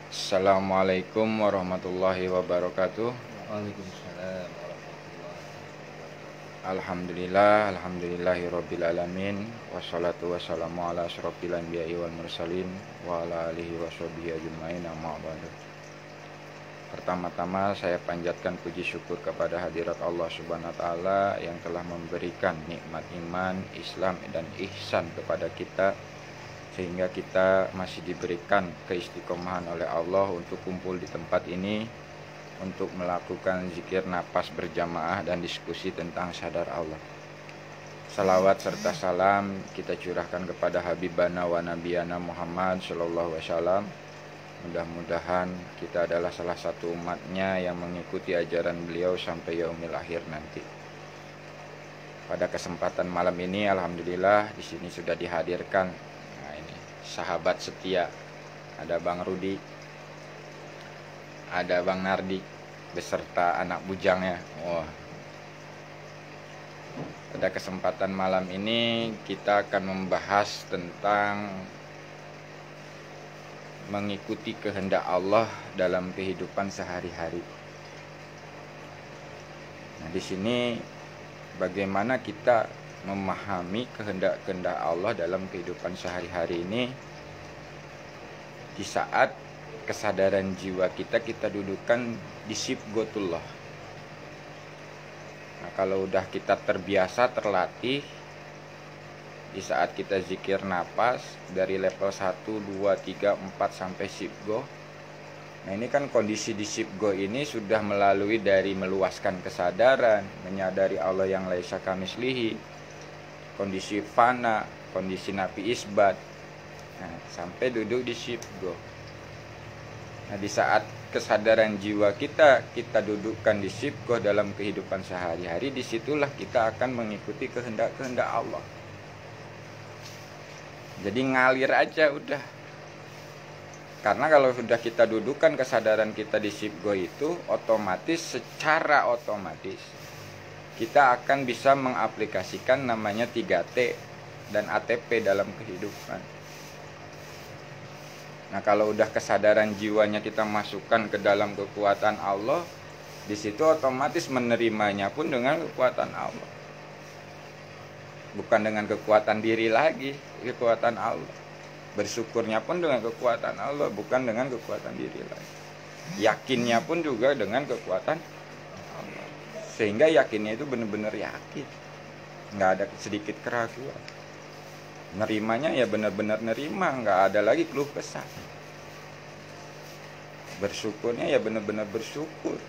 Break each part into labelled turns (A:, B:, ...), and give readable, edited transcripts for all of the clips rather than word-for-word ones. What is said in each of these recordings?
A: Assalamualaikum warahmatullahi wabarakatuh.
B: Waalaikumsalam warahmatullahi
A: Alhamdulillahirabbil alamin. Wassalatu wassalamu ala asyrofil anbiya'i wal mursalin wa ala alihi washabihi ajmain, amma ba'du. Pertama-tama saya panjatkan puji syukur kepada hadirat Allah Subhanahu wa taala yang telah memberikan nikmat iman, Islam dan ihsan kepada kita, sehingga kita masih diberikan keistiqomahan oleh Allah untuk kumpul di tempat ini untuk melakukan zikir napas berjamaah dan diskusi tentang sadar Allah. Salawat serta salam kita curahkan kepada Habibana wa Nabiyana Muhammad sallallahu alaihi wasallam. Mudah-mudahan kita adalah salah satu umatnya yang mengikuti ajaran beliau sampai yaumil akhir nanti. Pada kesempatan malam ini alhamdulillah di sini sudah dihadirkan sahabat setia. Ada Bang Rudi, ada Bang Nardi beserta anak bujangnya. Pada kesempatan malam ini kita akan membahas tentang mengikuti kehendak Allah dalam kehidupan sehari-hari. Nah, di sini bagaimana kita memahami kehendak-kehendak Allah dalam kehidupan sehari-hari ini di saat kesadaran jiwa kita dudukkan di sibghatullah. Nah, kalau udah kita terbiasa, terlatih di saat kita zikir napas dari level 1, 2, 3, 4 sampai sibgho. Nah, ini kan kondisi di sibgho ini sudah melalui dari meluaskan kesadaran, menyadari Allah yang laisa kamislihi, kondisi fana, kondisi nafi isbat, sampai duduk di sibgho. Nah, di saat kesadaran jiwa kita dudukkan di sibgho dalam kehidupan sehari-hari, disitulah kita akan mengikuti kehendak-kehendak Allah. Jadi ngalir aja udah. Karena kalau sudah kita dudukkan kesadaran kita di sibgho itu, secara otomatis kita akan bisa mengaplikasikan namanya 3T dan ATP dalam kehidupan. Nah, kalau udah kesadaran jiwanya kita masukkan ke dalam kekuatan Allah, di situ otomatis menerimanya pun dengan kekuatan Allah. Bukan dengan kekuatan diri lagi, kekuatan Allah. Bersyukurnya pun dengan kekuatan Allah, bukan dengan kekuatan diri lagi. Yakinnya pun juga dengan kekuatan Allah. Sehingga yakinnya itu benar-benar yakin, nggak ada sedikit keraguan. Nerimanya ya benar-benar nerima, nggak ada lagi keluh kesah. Bersyukurnya ya benar-benar bersyukur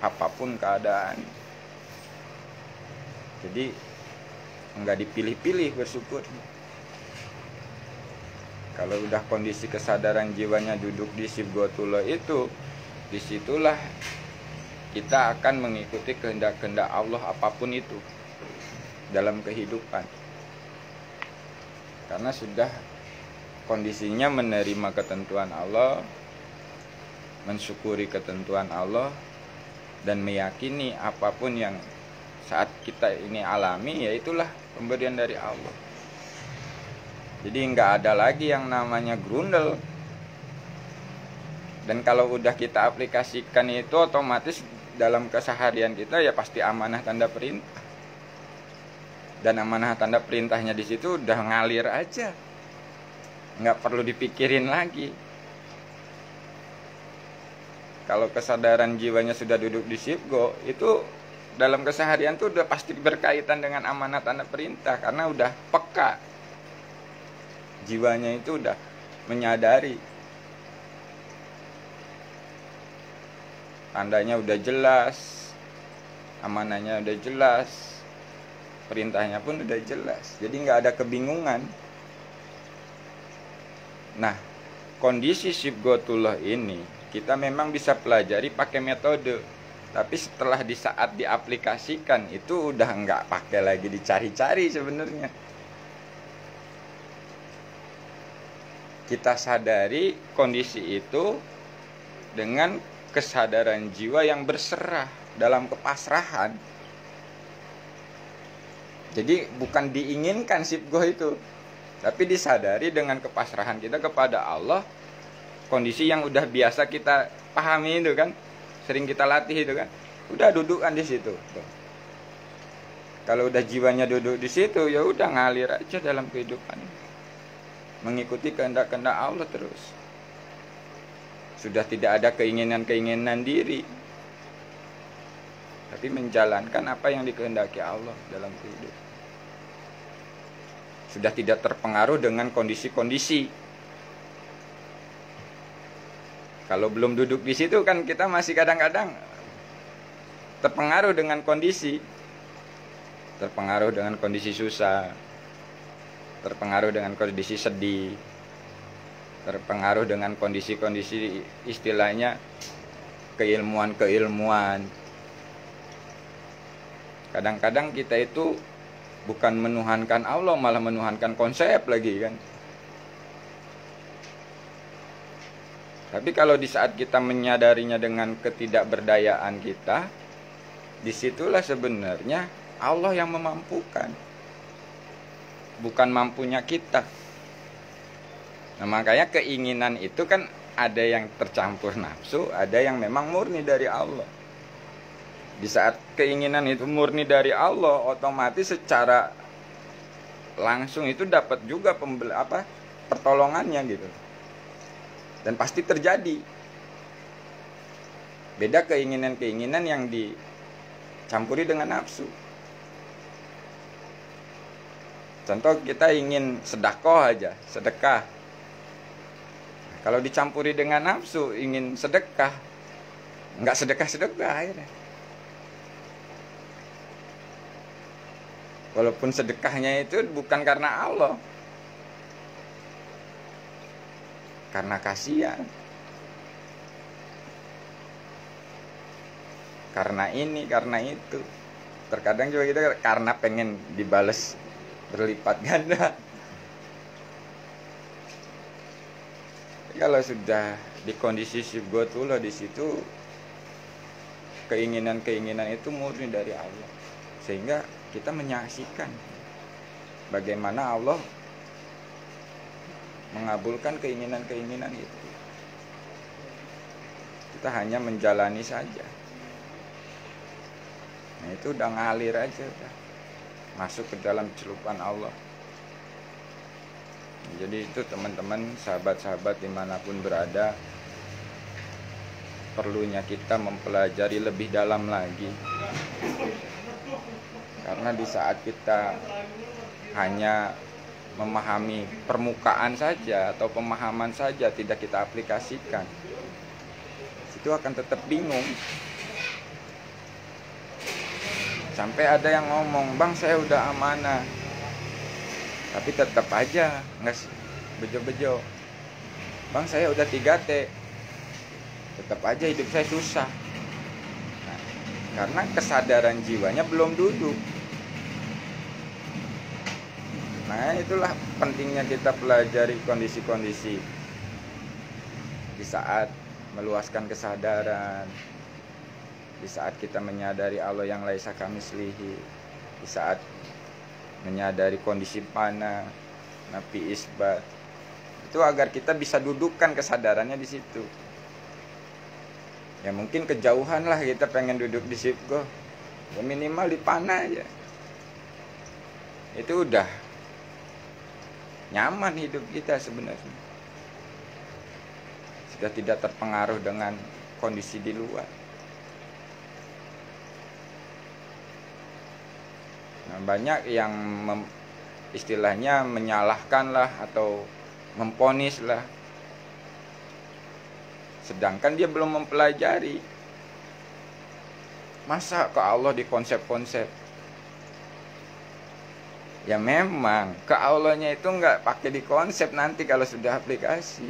A: apapun keadaan. Jadi nggak dipilih-pilih bersyukur. Kalau udah kondisi kesadaran jiwanya duduk di sibghatullah itu, disitulah kita akan mengikuti kehendak-kehendak Allah apapun itu dalam kehidupan. Karena sudah kondisinya menerima ketentuan Allah, mensyukuri ketentuan Allah, dan meyakini apapun yang saat kita ini alami, ya itulah pemberian dari Allah. Jadi nggak ada lagi yang namanya grundel. Dan kalau udah kita aplikasikan itu, otomatis dalam keseharian kita ya pasti amanah tanda perintah. Dan amanah tanda perintahnya di situ udah ngalir aja, nggak perlu dipikirin lagi. Kalau kesadaran jiwanya sudah duduk di sibgho, itu dalam keseharian tuh udah pasti berkaitan dengan amanah tanda perintah, karena udah peka. Jiwanya itu udah menyadari, tandanya udah jelas, amanahnya udah jelas, perintahnya pun udah jelas. Jadi nggak ada kebingungan. Nah, kondisi sibghatullah ini kita memang bisa pelajari pakai metode, tapi setelah di saat diaplikasikan itu udah nggak pakai lagi dicari-cari sebenarnya. Kita sadari kondisi itu dengan kesadaran jiwa yang berserah dalam kepasrahan. Jadi bukan diinginkan sibgho itu, tapi disadari dengan kepasrahan kita kepada Allah. kondisi yang udah biasa kita pahami itu kan, sering kita latih itu kan, udah dudukkan di situ. Tuh. Kalau udah jiwanya duduk di situ, ya udah ngalir aja dalam kehidupan, mengikuti kehendak-kehendak Allah terus. Sudah tidak ada keinginan-keinginan diri, tapi menjalankan apa yang dikehendaki Allah dalam kehidupan. Sudah tidak terpengaruh dengan kondisi-kondisi. Kalau belum duduk di situ kan kita masih kadang-kadang terpengaruh dengan kondisi. Terpengaruh dengan kondisi susah, terpengaruh dengan kondisi sedih, terpengaruh dengan kondisi-kondisi istilahnya keilmuan-keilmuan. Kadang-kadang kita itu bukan menuhankan Allah, malah menuhankan konsep lagi kan. Tapi kalau di saat kita menyadarinya dengan ketidakberdayaan kita, disitulah sebenarnya Allah yang memampukan, bukan mampunya kita. Nah, makanya keinginan itu kan ada yang tercampur nafsu, ada yang memang murni dari Allah. Di saat keinginan itu murni dari Allah, otomatis secara langsung itu dapat juga pertolongannya gitu. Dan pasti terjadi. Beda keinginan-keinginan yang dicampuri dengan nafsu. Contoh kita ingin sedekah aja, sedekah. Kalau dicampuri dengan nafsu, ingin sedekah, nggak sedekah-sedekah akhirnya. Walaupun sedekahnya itu bukan karena Allah, karena kasihan, karena ini, karena itu. Terkadang juga kita karena pengen dibales berlipat ganda. Kalau sudah di kondisi syibghatullah, di situ keinginan-keinginan itu murni dari Allah, sehingga kita menyaksikan bagaimana Allah mengabulkan keinginan-keinginan itu. Kita hanya menjalani saja. Nah, itu udah ngalir aja, udah masuk ke dalam celupan Allah. Jadi itu teman-teman, sahabat-sahabat dimanapun berada, perlunya kita mempelajari lebih dalam lagi. Karena di saat kita hanya memahami permukaan saja atau pemahaman saja, tidak kita aplikasikan, itu akan tetap bingung. Sampai ada yang ngomong, "Bang, saya udah amanah," tapi tetap aja nggak bejo-bejo. "Bang, saya udah 3T," tetap aja hidup saya susah. Nah, karena kesadaran jiwanya belum duduk. Nah, itulah pentingnya kita pelajari kondisi-kondisi di saat meluaskan kesadaran, di saat kita menyadari Allah yang laisa kamitslihi, di saat menyadari kondisi fana, nafi isbat. Itu agar kita bisa dudukkan kesadarannya di situ. Ya mungkin kejauhan lah kita pengen duduk di situ, ya minimal di fana aja. Itu udah nyaman hidup kita sebenarnya. Sudah tidak terpengaruh dengan kondisi di luar. Nah, banyak yang istilahnya menyalahkan lah atau memponis lah, sedangkan dia belum mempelajari. Masa ke Allah di konsep-konsep? Ya memang ke Allahnya itu nggak pakai di konsep nanti kalau sudah aplikasi.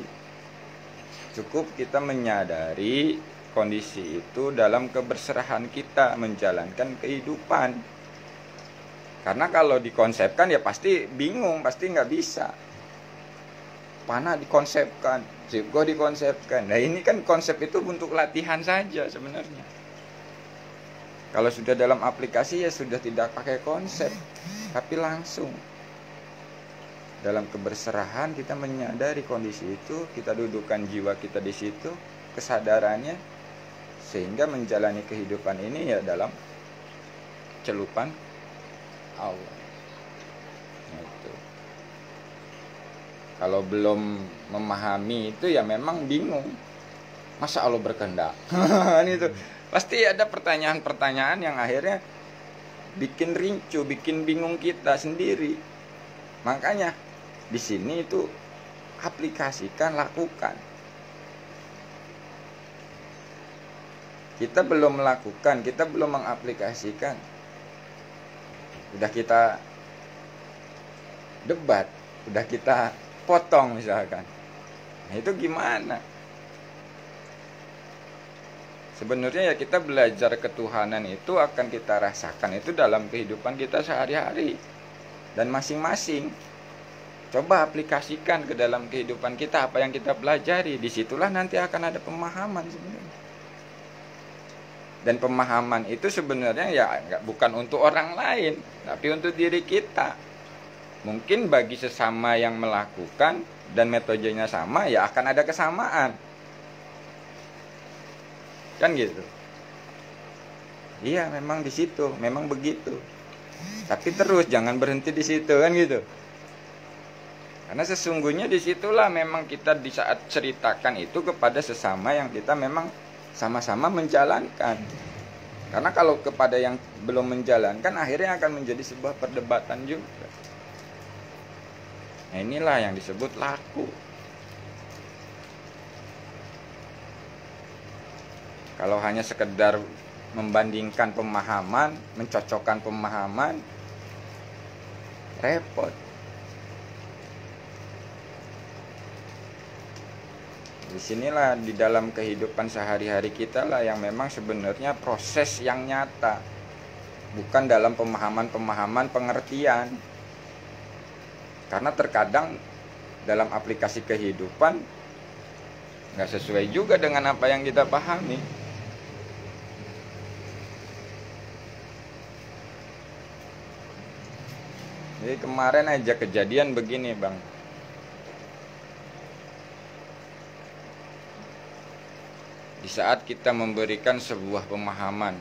A: Cukup kita menyadari kondisi itu dalam keberserahan kita menjalankan kehidupan. Karena kalau dikonsepkan ya pasti bingung, pasti nggak bisa. Panah dikonsepkan, Zibgo dikonsepkan. Nah ini kan konsep itu untuk latihan saja sebenarnya. Kalau sudah dalam aplikasi ya sudah tidak pakai konsep, tapi langsung. dalam keberserahan kita menyadari kondisi itu, kita dudukkan jiwa kita di situ, kesadarannya, sehingga menjalani kehidupan ini ya dalam celupan Allah. Itu. Kalau belum memahami itu ya memang bingung. Masa Allah berkehendak? Itu pasti ada pertanyaan-pertanyaan yang akhirnya bikin rincu, bikin bingung kita sendiri. Makanya di sini itu aplikasikan, lakukan. Kita belum melakukan, kita belum mengaplikasikan. Udah kita debat, udah kita potong misalkan. Nah, itu gimana? Sebenarnya ya kita belajar ketuhanan itu akan kita rasakan itu dalam kehidupan kita sehari-hari. Dan masing-masing coba aplikasikan ke dalam kehidupan kita apa yang kita pelajari. Disitulah nanti akan ada pemahaman sebenarnya. Dan pemahaman itu sebenarnya ya bukan untuk orang lain, tapi untuk diri kita. Mungkin bagi sesama yang melakukan dan metodenya sama, ya akan ada kesamaan. Kan gitu. Iya, memang di situ, memang begitu. Tapi terus jangan berhenti di situ, kan gitu. Karena sesungguhnya disitulah memang kita di saat ceritakan itu kepada sesama yang kita memang sama-sama menjalankan. Karena kalau kepada yang belum menjalankan akhirnya akan menjadi sebuah perdebatan juga. Nah, inilah yang disebut laku. Kalau hanya sekedar membandingkan pemahaman, mencocokkan pemahaman, repot. Disinilah di dalam kehidupan sehari-hari kita lah yang memang sebenarnya proses yang nyata, bukan dalam pemahaman-pemahaman pengertian. Karena terkadang dalam aplikasi kehidupan nggak sesuai juga dengan apa yang kita pahami. Jadi kemarin aja kejadian begini, Bang. Di saat kita memberikan sebuah pemahaman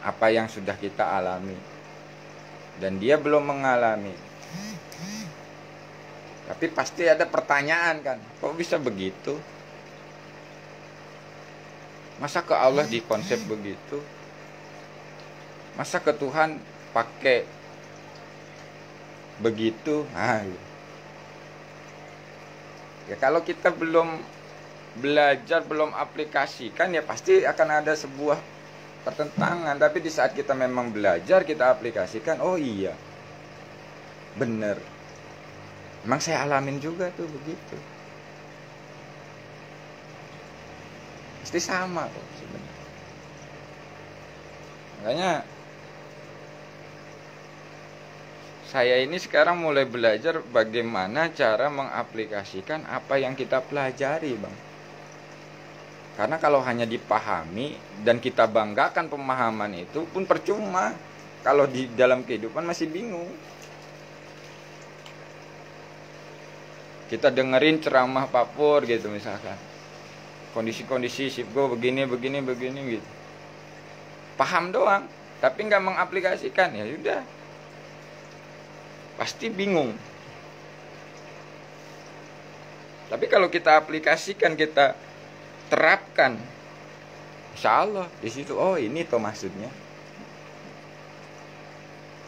A: apa yang sudah kita alami dan dia belum mengalami, tapi pasti ada pertanyaan kan, kok bisa begitu? Masa ke Allah dikonsep begitu? Masa ke Tuhan pakai begitu? Nah, ya kalau kita belum belajar, belum aplikasikan, ya pasti akan ada sebuah pertentangan. Tapi di saat kita memang belajar, kita aplikasikan, oh iya, bener, emang saya alamin juga tuh begitu. Pasti sama kok sebenarnya. Makanya saya ini sekarang mulai belajar bagaimana cara mengaplikasikan apa yang kita pelajari, Bang. Karena kalau hanya dipahami dan kita banggakan pemahaman itu pun percuma kalau di dalam kehidupan masih bingung. Kita dengerin ceramah Pak Pur gitu misalkan. Kondisi-kondisi sipgo begini gitu. Paham doang, tapi nggak mengaplikasikan, ya udah. Pasti bingung. Tapi kalau kita aplikasikan, kita terapkan, insya Allah di situ, oh ini toh maksudnya.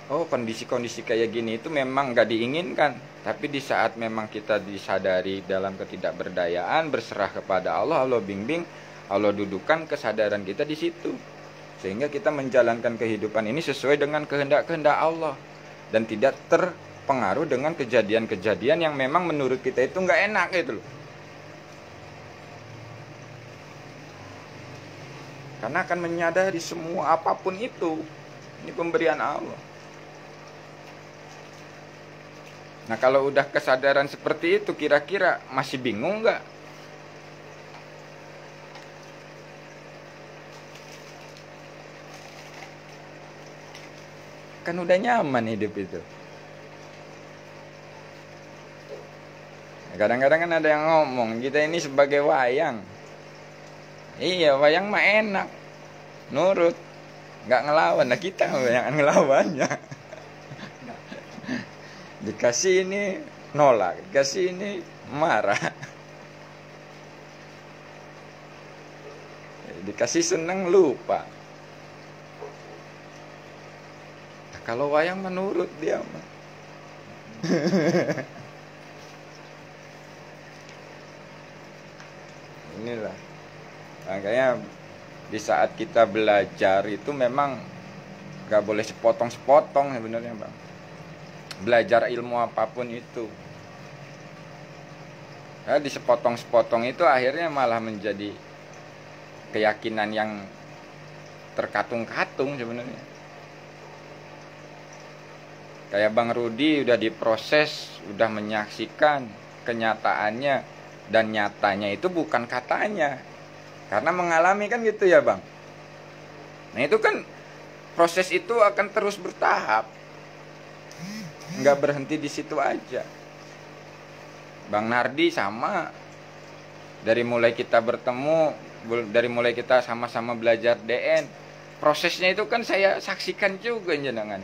A: Oh, kondisi-kondisi kayak gini itu memang nggak diinginkan. Tapi di saat memang kita disadari dalam ketidakberdayaan, berserah kepada Allah, Allah bimbing, Allah dudukan kesadaran kita di situ, sehingga kita menjalankan kehidupan ini sesuai dengan kehendak-kehendak Allah. Dan tidak terpengaruh dengan kejadian-kejadian yang memang menurut kita itu nggak enak gitu loh. Karena akan menyadari semua apapun itu, ini pemberian Allah. Nah kalau udah kesadaran seperti itu, kira-kira masih bingung nggak? Kan udah nyaman hidup itu. Kadang-kadang kan ada yang ngomong kita ini sebagai wayang. Iya, wayang mah enak, nurut, nggak ngelawan. Nah kita yang ngelawannya. Dikasih ini nolak, dikasih ini marah, dikasih seneng lupa. Nah, kalau wayang menurut dia mah. Inilah makanya di saat kita belajar itu memang gak boleh sepotong-sepotong sebenarnya bang. Belajar ilmu apapun itu, nah, di sepotong-sepotong itu akhirnya malah menjadi keyakinan yang terkatung-katung sebenarnya. Kayak Bang Rudi udah diproses, udah menyaksikan kenyataannya, dan nyatanya itu bukan katanya, karena mengalami kan gitu ya bang. Nah itu kan proses itu akan terus bertahap, nggak berhenti di situ aja. Bang Nardi sama, dari mulai kita bertemu, dari mulai kita sama-sama belajar DN, prosesnya itu kan saya saksikan juga jenengan.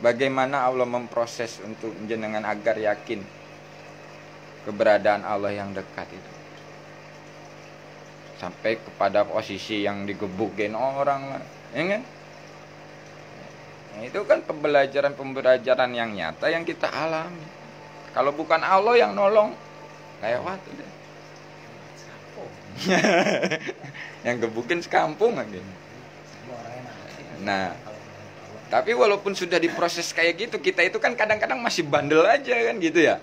A: Bagaimana Allah memproses untuk jenengan agar yakin keberadaan Allah yang dekat itu, sampai kepada posisi yang digebukin orang lah, ya kan? Nah, itu kan pembelajaran yang nyata yang kita alami. Kalau bukan Allah yang nolong, lewat udah. Yang gebukin sekampung aja. Nah, tapi walaupun sudah diproses kayak gitu, kita itu kan kadang-kadang masih bandel aja kan gitu ya.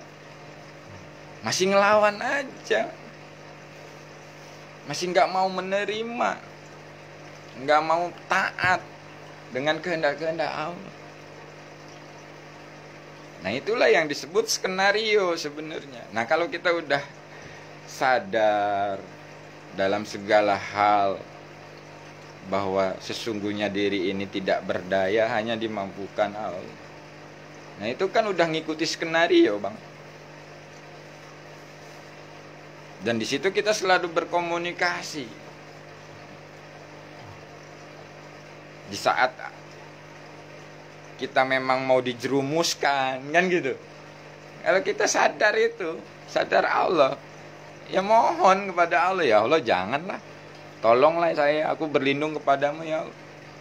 A: Masih ngelawan aja. Masih nggak mau menerima, nggak mau taat dengan kehendak-kehendak Allah. Nah itulah yang disebut skenario sebenarnya. Nah kalau kita udah sadar dalam segala hal bahwa sesungguhnya diri ini tidak berdaya, hanya dimampukan Allah. Nah itu kan udah ngikuti skenario bang. Dan di situ kita selalu berkomunikasi. Di saat kita memang mau dijerumuskan, kan gitu. Kalau kita sadar itu, sadar Allah, ya mohon kepada Allah, ya Allah janganlah, tolonglah saya, aku berlindung kepadamu ya Allah.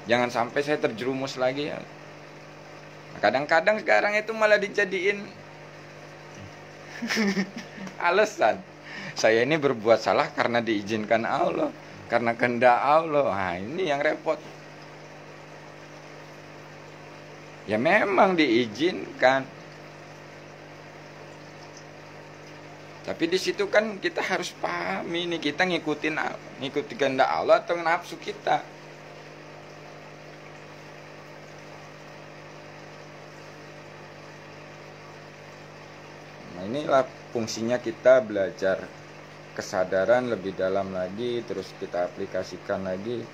A: Jangan sampai saya terjerumus lagi ya. Kadang-kadang sekarang itu malah dijadiin alasan. Saya ini berbuat salah karena diizinkan Allah, karena kehendak Allah. Nah ini yang repot. Ya memang diizinkan. Tapi di situ kan kita harus pahami nih, kita ngikuti kehendak Allah atau nafsu kita. Nah inilah fungsinya kita belajar kesadaran lebih dalam lagi, terus kita aplikasikan lagi,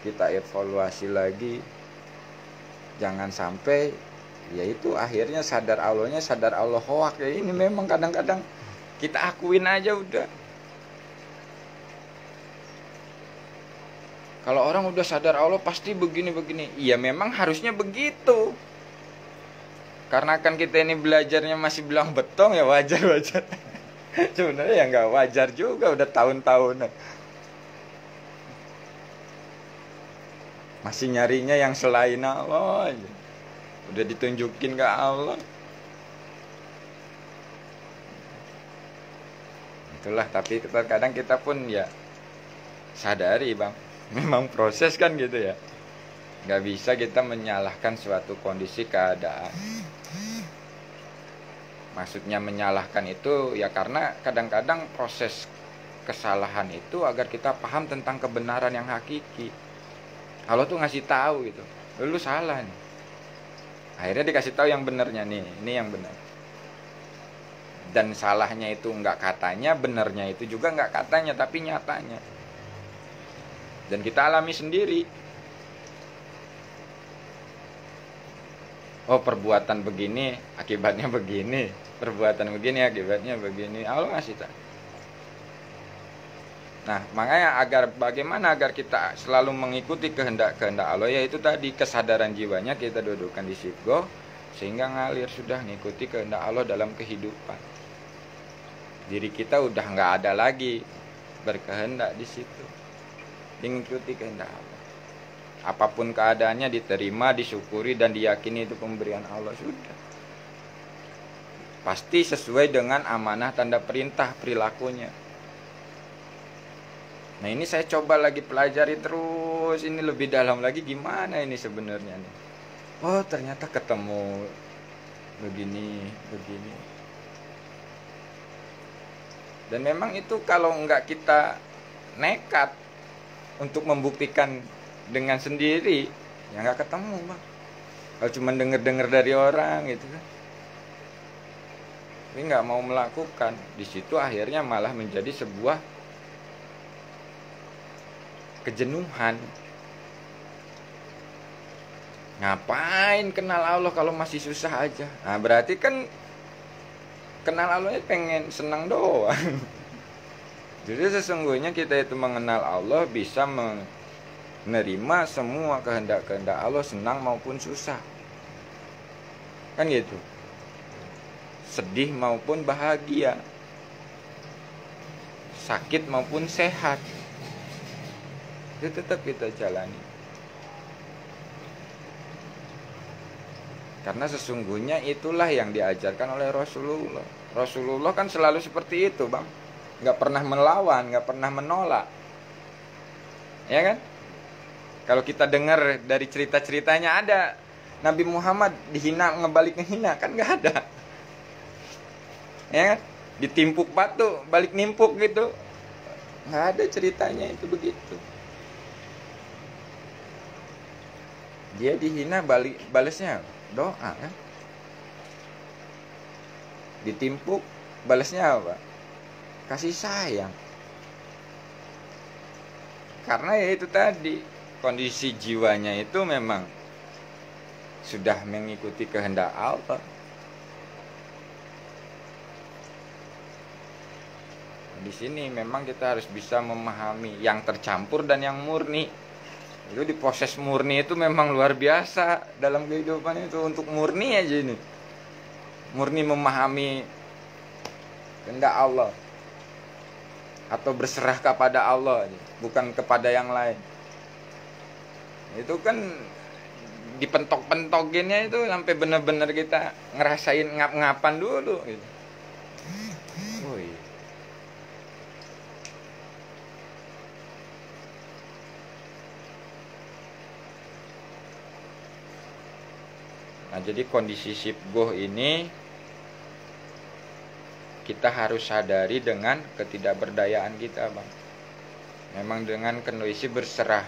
A: kita evaluasi lagi. Jangan sampai yaitu akhirnya sadar Allahnya sadar Allah hoak. Ya ini memang kadang-kadang kita akuin aja udah. Kalau orang udah sadar Allah pasti begini-begini. Iya memang harusnya begitu. Karena kan kita ini belajarnya masih bilang betong, ya wajar-wajar. Sebenarnya ya nggak wajar juga, udah tahun-tahun. Masih nyarinya yang selain Allah aja. Udah ditunjukin ke Allah. Itulah, tapi terkadang kita pun ya sadari bang, memang proses kan gitu ya. Nggak bisa kita menyalahkan suatu kondisi keadaan. Maksudnya menyalahkan itu ya karena kadang-kadang proses kesalahan itu agar kita paham tentang kebenaran yang hakiki. Allah tuh ngasih tahu gitu, lu salah nih. Akhirnya dikasih tahu yang benernya nih, ini yang benar. Dan salahnya itu nggak katanya, benernya itu juga nggak katanya, tapi nyatanya. Dan kita alami sendiri. Oh perbuatan begini, akibatnya begini. perbuatan begini, akibatnya begini. Allah ngasih tahu. Nah, makanya bagaimana agar kita selalu mengikuti kehendak-kehendak Allah, yaitu tadi kesadaran jiwanya kita dudukkan di sibgoh sehingga ngalir sudah mengikuti kehendak Allah dalam kehidupan. Diri kita udah nggak ada lagi berkehendak di situ, mengikuti kehendak Allah. Apapun keadaannya diterima, disyukuri dan diyakini itu pemberian Allah sudah. Pasti sesuai dengan amanah tanda perintah perilakunya. Nah ini saya coba lagi pelajari terus, ini lebih dalam lagi gimana ini sebenarnya nih. Oh ternyata ketemu begini. Dan memang itu kalau enggak kita nekat untuk membuktikan dengan sendiri, ya enggak ketemu bang. Kalau cuma denger dari orang gitu kan. Tapi enggak mau melakukan, di situ akhirnya malah menjadi sebuah kejenuhan. Ngapain kenal Allah kalau masih susah aja? Nah berarti kan kenal Allahnya pengen senang doang. Jadi sesungguhnya kita itu mengenal Allah bisa menerima semua kehendak-kehendak Allah, senang maupun susah. Kan gitu. Sedih maupun bahagia, sakit maupun sehat, itu tetap kita jalani. Karena sesungguhnya itulah yang diajarkan oleh Rasulullah. Rasulullah kan selalu seperti itu bang, nggak pernah melawan, nggak pernah menolak, ya kan? Kalau kita dengar dari cerita-ceritanya ada Nabi Muhammad dihina, ngebalik ngehina, kan nggak ada, ya kan? Ditimpuk batu, balik nimpuk gitu, nggak ada ceritanya itu begitu. Dia dihina, balasnya doa kan? Ditimpuk, balasnya apa? Kasih sayang. Karena ya itu tadi, kondisi jiwanya itu memang sudah mengikuti kehendak Allah. Di sini memang kita harus bisa memahami yang tercampur dan yang murni. Itu di proses murni itu memang luar biasa dalam kehidupan itu. Untuk murni aja ini, murni memahami kehendak Allah atau berserah kepada Allah, bukan kepada yang lain. Itu kan dipentok-pentokinnya itu sampai benar-benar kita ngerasain ngap-ngapan dulu gitu. Oh iya. Nah, jadi kondisi sibgoh ini kita harus sadari dengan ketidakberdayaan kita, bang. Memang dengan kondisi berserah.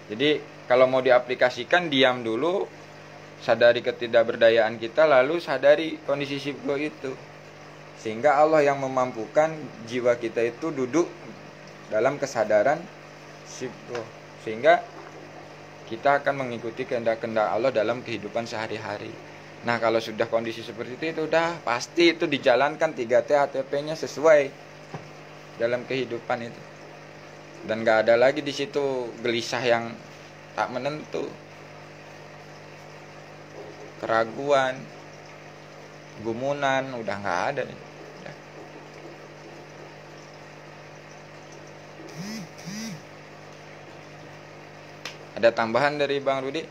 A: Jadi kalau mau diaplikasikan, diam dulu, sadari ketidakberdayaan kita, lalu sadari kondisi sibgoh itu. Sehingga Allah yang memampukan jiwa kita itu duduk dalam kesadaran sibgoh. Sehingga kita akan mengikuti kehendak-kehendak Allah dalam kehidupan sehari-hari. Nah kalau sudah kondisi seperti itu udah pasti itu dijalankan 3T ATP-nya sesuai dalam kehidupan itu. Dan gak ada lagi di situ gelisah yang tak menentu, keraguan, gumunan, udah gak ada nih. Ada tambahan dari Bang Rudi?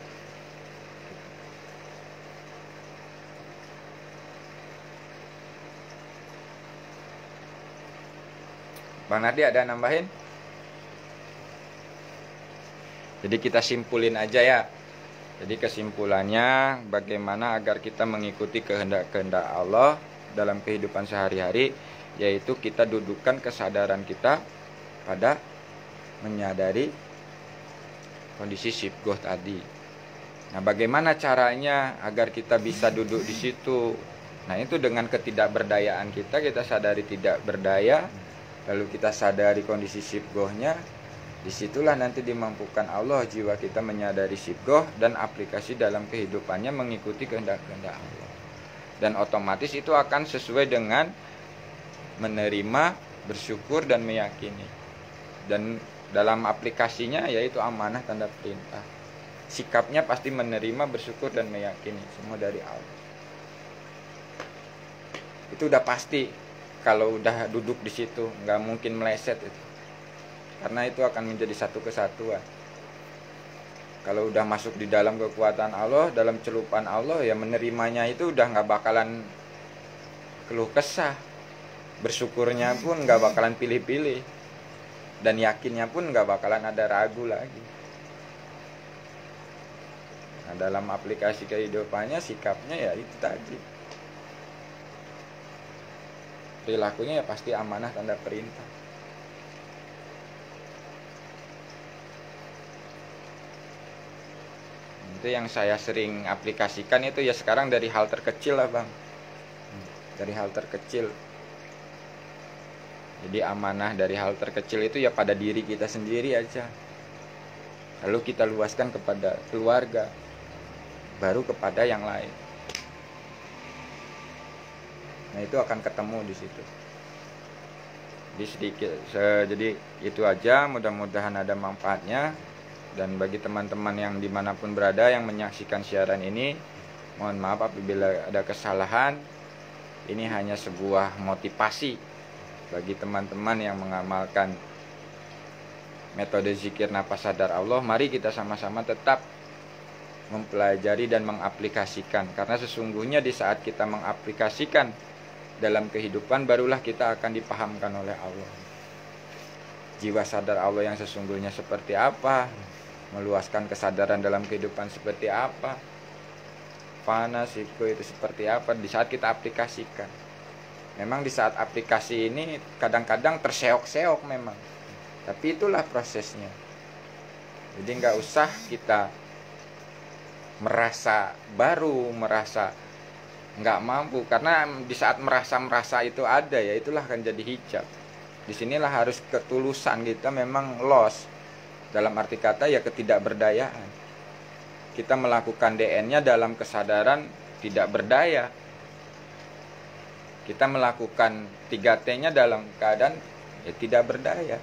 A: Bang Nardi ada nambahin? Jadi kita simpulin aja ya. Jadi kesimpulannya bagaimana agar kita mengikuti kehendak-kehendak Allah dalam kehidupan sehari-hari, yaitu kita dudukkan kesadaran kita pada menyadari kondisi sibgoh tadi. Nah, bagaimana caranya agar kita bisa duduk di situ? Nah, itu dengan ketidakberdayaan kita sadari tidak berdaya, lalu kita sadari kondisi sibgohnya. Disitulah nanti dimampukan Allah jiwa kita menyadari sibgoh dan aplikasi dalam kehidupannya mengikuti kehendak-kehendak Allah. Dan otomatis itu akan sesuai dengan menerima, bersyukur, dan meyakini. Dan dalam aplikasinya yaitu amanah tanda perintah. Sikapnya pasti menerima, bersyukur, dan meyakini semua dari Allah. Itu udah pasti. Kalau udah duduk di situ nggak mungkin meleset itu, karena itu akan menjadi satu kesatuan. Kalau udah masuk di dalam kekuatan Allah, dalam celupan Allah, ya menerimanya itu udah nggak bakalan keluh kesah, bersyukurnya pun nggak bakalan pilih-pilih, dan yakinnya pun nggak bakalan ada ragu lagi. Nah, dalam aplikasi kehidupannya, sikapnya ya itu tadi, perilakunya ya pasti amanah tanda perintah. Itu yang saya sering aplikasikan itu ya sekarang dari hal terkecil lah bang, dari hal terkecil. Jadi amanah dari hal terkecil itu ya pada diri kita sendiri aja, lalu kita luaskan kepada keluarga, baru kepada yang lain. Nah itu akan ketemu di situ. Jadi sedikit, jadi itu aja. Mudah-mudahan ada manfaatnya. Dan bagi teman-teman yang dimanapun berada yang menyaksikan siaran ini, mohon maaf apabila ada kesalahan. Ini hanya sebuah motivasi bagi teman-teman yang mengamalkan metode zikir nafas sadar Allah. Mari kita sama-sama tetap mempelajari dan mengaplikasikan, karena sesungguhnya di saat kita mengaplikasikan dalam kehidupan, barulah kita akan dipahamkan oleh Allah jiwa sadar Allah yang sesungguhnya seperti apa, meluaskan kesadaran dalam kehidupan seperti apa, fana siku itu seperti apa di saat kita aplikasikan. Memang di saat aplikasi ini kadang-kadang terseok-seok memang, tapi itulah prosesnya. Jadi nggak usah kita merasa baru, merasa nggak mampu, karena di saat merasa itu ada, ya itulah akan jadi hijab. Disinilah harus ketulusan kita memang loss, dalam arti kata ya ketidakberdayaan. Kita melakukan DN-nya dalam kesadaran tidak berdaya. Kita melakukan 3T-nya dalam keadaan ya tidak berdaya.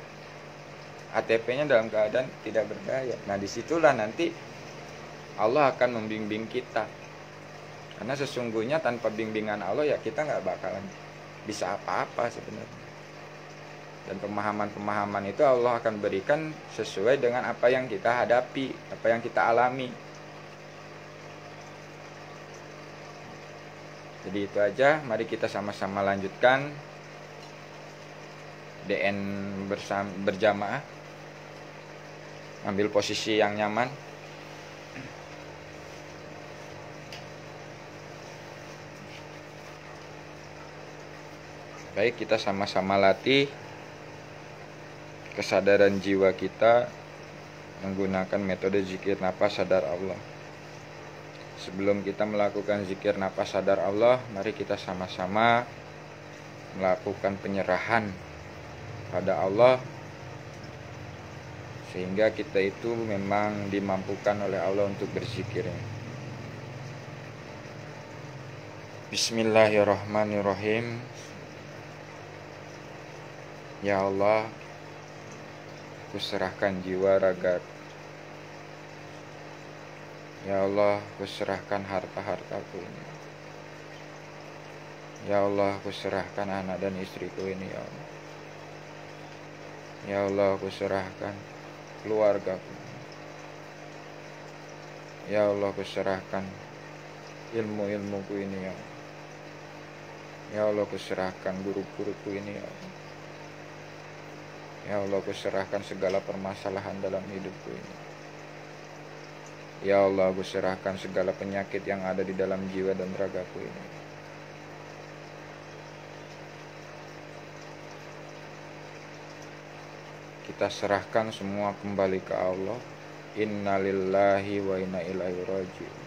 A: ATP-nya dalam keadaan tidak berdaya. Nah disitulah nanti Allah akan membimbing kita. Karena sesungguhnya tanpa bimbingan Allah ya kita nggak bakalan bisa apa-apa sebenarnya. Dan pemahaman-pemahaman itu Allah akan berikan sesuai dengan apa yang kita hadapi, apa yang kita alami. Jadi itu aja, mari kita sama-sama lanjutkan DN berjamaah. Ambil posisi yang nyaman. Baik, kita sama-sama latih kesadaran jiwa kita menggunakan metode zikir nafas sadar Allah. Sebelum kita melakukan zikir nafas sadar Allah, mari kita sama-sama melakukan penyerahan pada Allah, sehingga kita itu memang dimampukan oleh Allah untuk berzikir. Bismillahirrahmanirrahim. Ya Allah, kuserahkan jiwa raga. Ya Allah, kuserahkan harta-hartaku ini. Ya Allah, kuserahkan anak dan istriku ini, ya Allah. Ya Allah, kuserahkan keluargaku. Ya Allah, kuserahkan ilmu-ilmuku ini, ya Allah. Ya Allah, kuserahkan guru-guruku ini, ya Allah. Ya Allah, kuserahkan segala permasalahan dalam hidupku ini. Ya Allah, kuserahkan segala penyakit yang ada di dalam jiwa dan ragaku ini. Kita serahkan semua kembali ke Allah. Innalillahi wa inna ilaihi raji'un.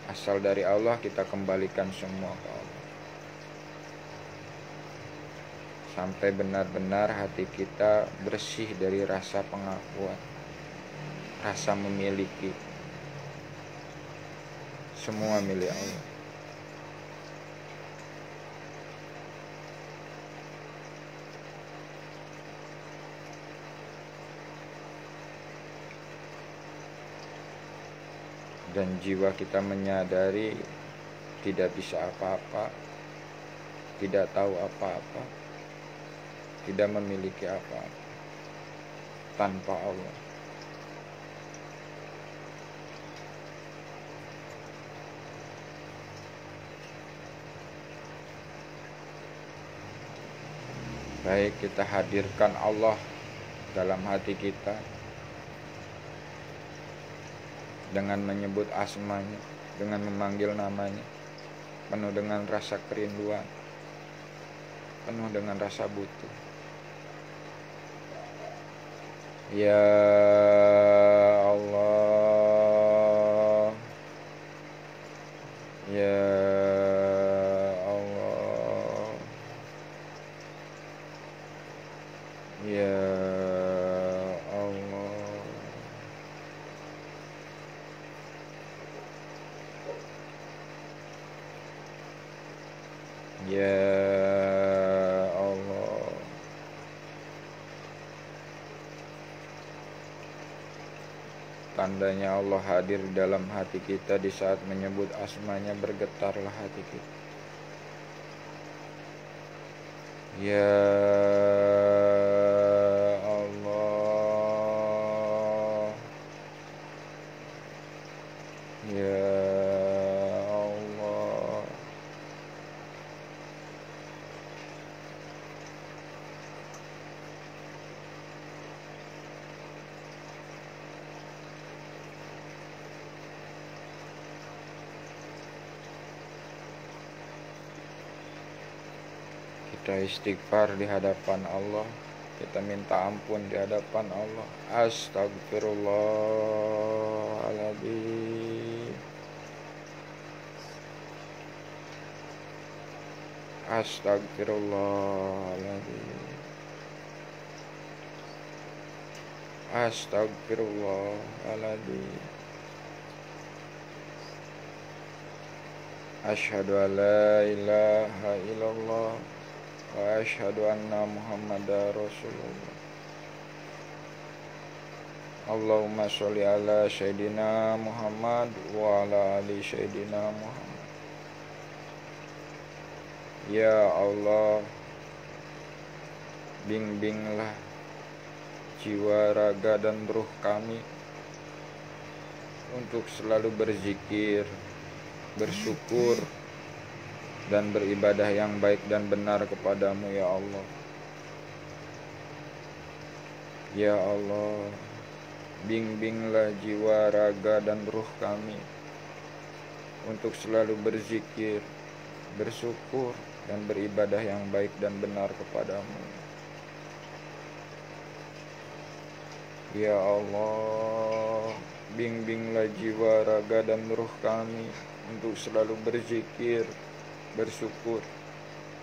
A: Asal dari Allah, kita kembalikan semua ke Allah. Sampai benar-benar hati kita bersih dari rasa pengakuan, rasa memiliki. Semua milik Allah. dan jiwa kita menyadari tidak bisa apa-apa, tidak tahu apa-apa, tidak memiliki apa-apa tanpa Allah. Baik, kita hadirkan Allah dalam hati kita dengan menyebut asmanya, dengan memanggil namanya, penuh dengan rasa kerinduan, penuh dengan rasa butuh. Ya Allah, ya Allah, ya Allah. Ya Allah. Tandanya Allah hadir dalam hati kita di saat menyebut asmanya, bergetarlah hati kita. Ya Allah, ya Allah, kita istighfar di hadapan Allah, kita minta ampun di hadapan Allah. Astagfirullahaladzim, astagfirullahaladzim, astagfirullahaladzim. Asyhadu an la ilaha illallah wa asyhadu anna Muhammadar Rasulullah. Allahumma sholli ala Sayyidina Muhammad wa ala ali Sayyidina Muhammad. Ya Allah, bimbinglah jiwa, raga, dan ruh kami untuk selalu berzikir, bersyukur, dan beribadah yang baik dan benar kepadamu, ya Allah. Ya Allah, bimbinglah jiwa, raga, dan ruh kami untuk selalu berzikir, bersyukur, dan beribadah yang baik dan benar kepadamu. Ya Allah, bimbinglah jiwa, raga, dan ruh kami untuk selalu berzikir, bersyukur,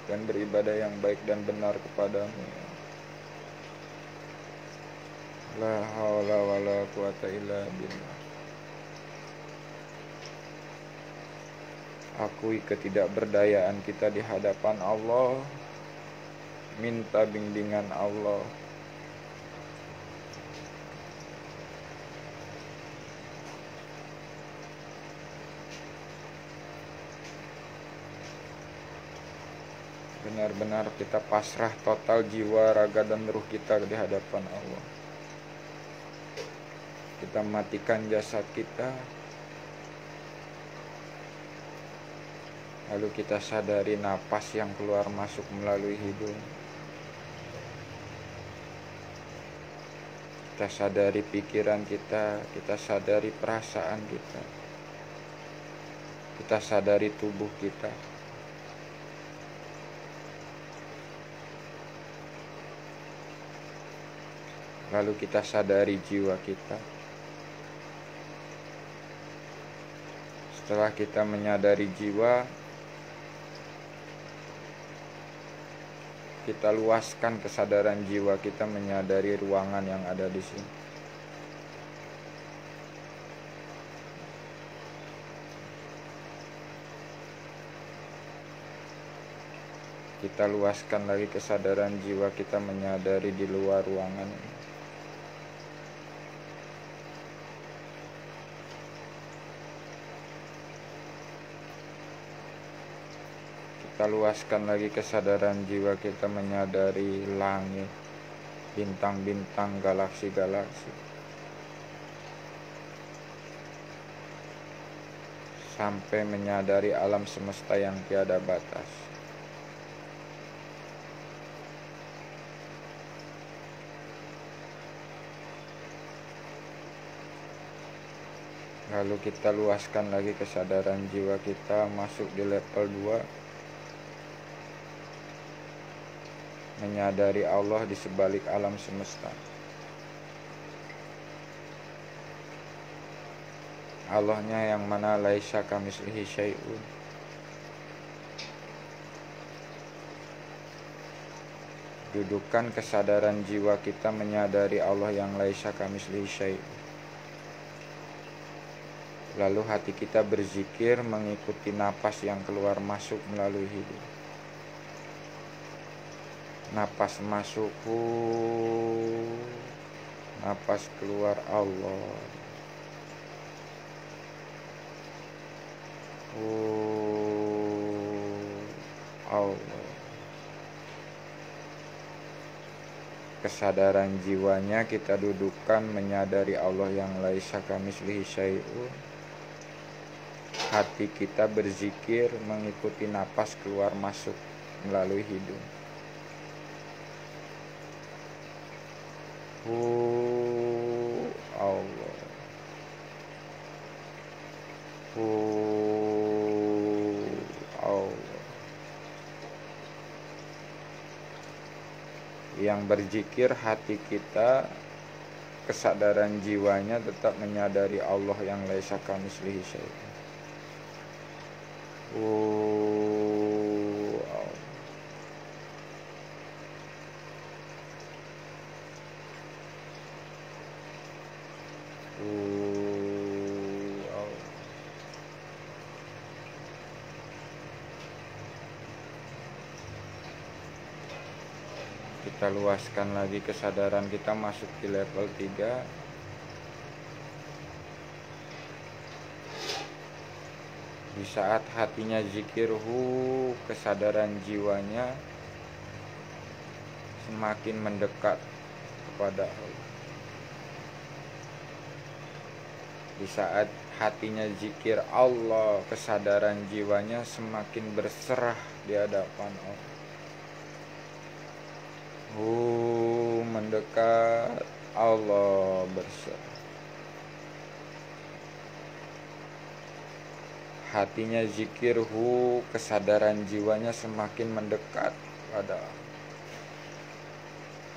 A: dan beribadah yang baik dan benar kepadamu. La haula wa la quwata illa billah. Akui ketidakberdayaan kita di hadapan Allah, minta bimbingan Allah. Benar-benar kita pasrah total jiwa, raga, dan ruh kita di hadapan Allah. Kita matikan jasad kita, lalu kita sadari napas yang keluar masuk melalui hidung. Kita sadari pikiran kita sadari perasaan kita sadari tubuh kita. Lalu kita sadari jiwa kita. Setelah kita menyadari jiwa, kita luaskan kesadaran jiwa kita menyadari ruangan yang ada di sini. Kita luaskan lagi kesadaran jiwa kita menyadari di luar ruangan ini. kita luaskan lagi kesadaran jiwa kita menyadari langit, bintang-bintang, galaksi-galaksi, sampai menyadari alam semesta yang tiada batas. Lalu kita luaskan lagi kesadaran jiwa kita masuk di level 2, menyadari Allah di sebalik alam semesta. Allahnya yang mana laisa kamitslihi syai'un. Dudukan kesadaran jiwa kita menyadari Allah yang laisa kamitslihi syai'un. Lalu hati kita berzikir mengikuti napas yang keluar masuk melalui hidung. Napas masuk, napas keluar Allah. Allah. Kesadaran jiwanya kita dudukkan menyadari Allah yang laisa kamitslihi syai'un. Hati kita berzikir mengikuti napas keluar masuk melalui hidung. Allah. Allah. Yang berzikir hati kita, kesadaran jiwanya tetap menyadari Allah yang laisa kamitslihi syai'un. Kita luaskan lagi kesadaran kita masuk di level 3. Di saat hatinya zikirhu, kesadaran jiwanya semakin mendekat kepada Allah. Di saat hatinya zikir Allah, kesadaran jiwanya semakin berserah di hadapan Allah. Mendekat Allah berserah. Hatinya zikirhu, kesadaran jiwanya semakin mendekat pada Allah.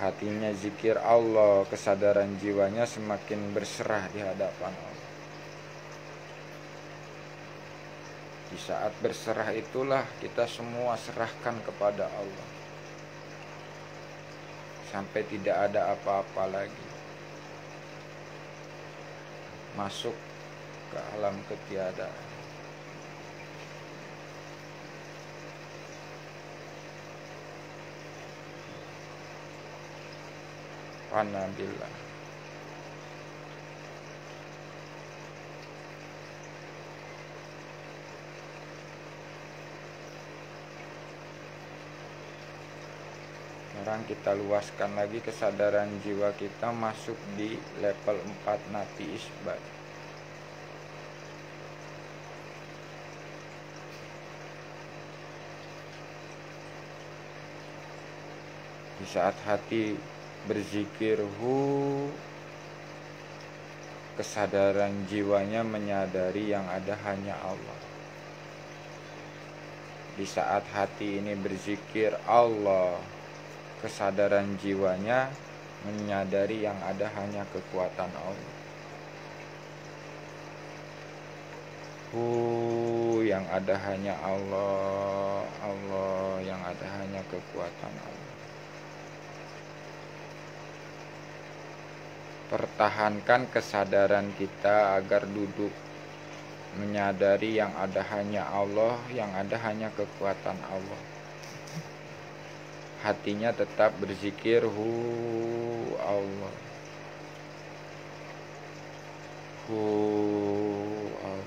A: Hatinya zikir Allah, kesadaran jiwanya semakin berserah di hadapan Allah. Di saat berserah itulah kita semua serahkan kepada Allah, sampai tidak ada apa-apa lagi. Masuk ke alam ketiadaan. Alhamdulillah. Sekarang kita luaskan lagi kesadaran jiwa kita masuk di level 4 nafi isbat. Di saat hati berzikirhu, kesadaran jiwanya menyadari yang ada hanya Allah. Di saat hati ini berzikir Allah, kesadaran jiwanya menyadari yang ada hanya kekuatan Allah. Yang ada hanya Allah, Allah yang ada hanya kekuatan Allah. Pertahankan kesadaran kita agar duduk menyadari yang ada hanya Allah, yang ada hanya kekuatan Allah. Hatinya tetap berzikir Allah. Allah.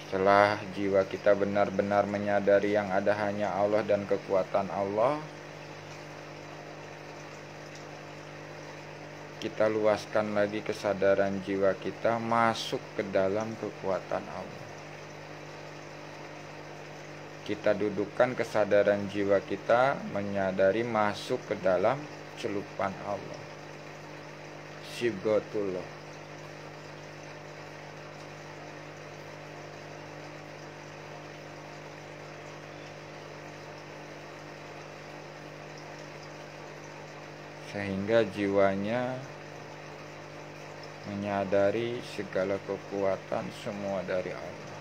A: Setelah jiwa kita benar-benar menyadari yang ada hanya Allah dan kekuatan Allah, kita luaskan lagi kesadaran jiwa kita masuk ke dalam kekuatan Allah. Kita dudukkan kesadaran jiwa kita menyadari masuk ke dalam celupan Allah, Sibghatullah. Sehingga jiwanya menyadari segala kekuatan semua dari Allah.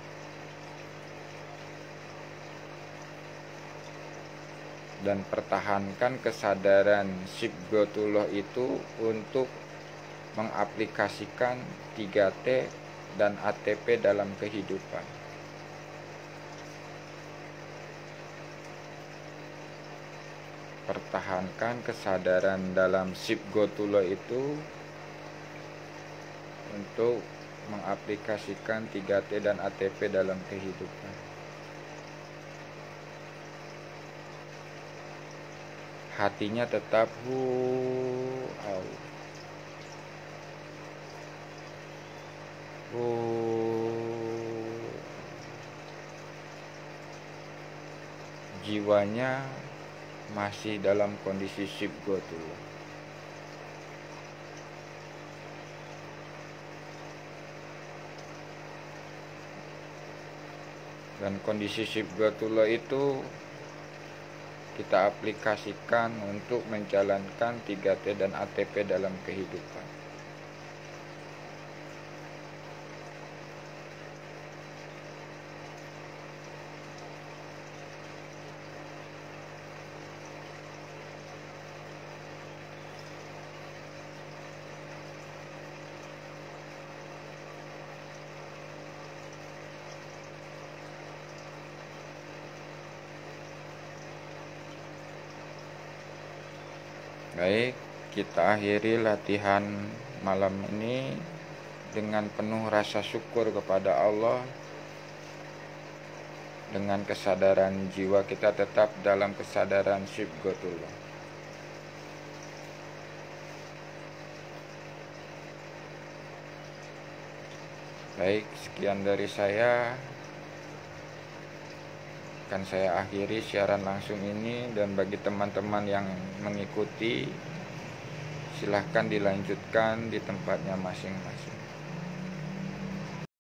A: Dan pertahankan kesadaran Sibghatullah itu untuk mengaplikasikan 3T dan ATP dalam kehidupan. Pertahankan kesadaran dalam Sibghatullah itu untuk mengaplikasikan 3T dan ATP dalam kehidupan. Hatinya tetap jiwanya masih dalam kondisi Sibghatullah. Dan kondisi Sibghatullah itu kita aplikasikan untuk menjalankan 3T dan ATP dalam kehidupan. Baik, kita akhiri latihan malam ini dengan penuh rasa syukur kepada Allah. Dengan kesadaran jiwa kita tetap dalam kesadaran Sibghatullah. Baik, sekian dari saya. Akan saya akhiri siaran langsung ini, dan bagi teman-teman yang mengikuti silahkan dilanjutkan di tempatnya masing-masing.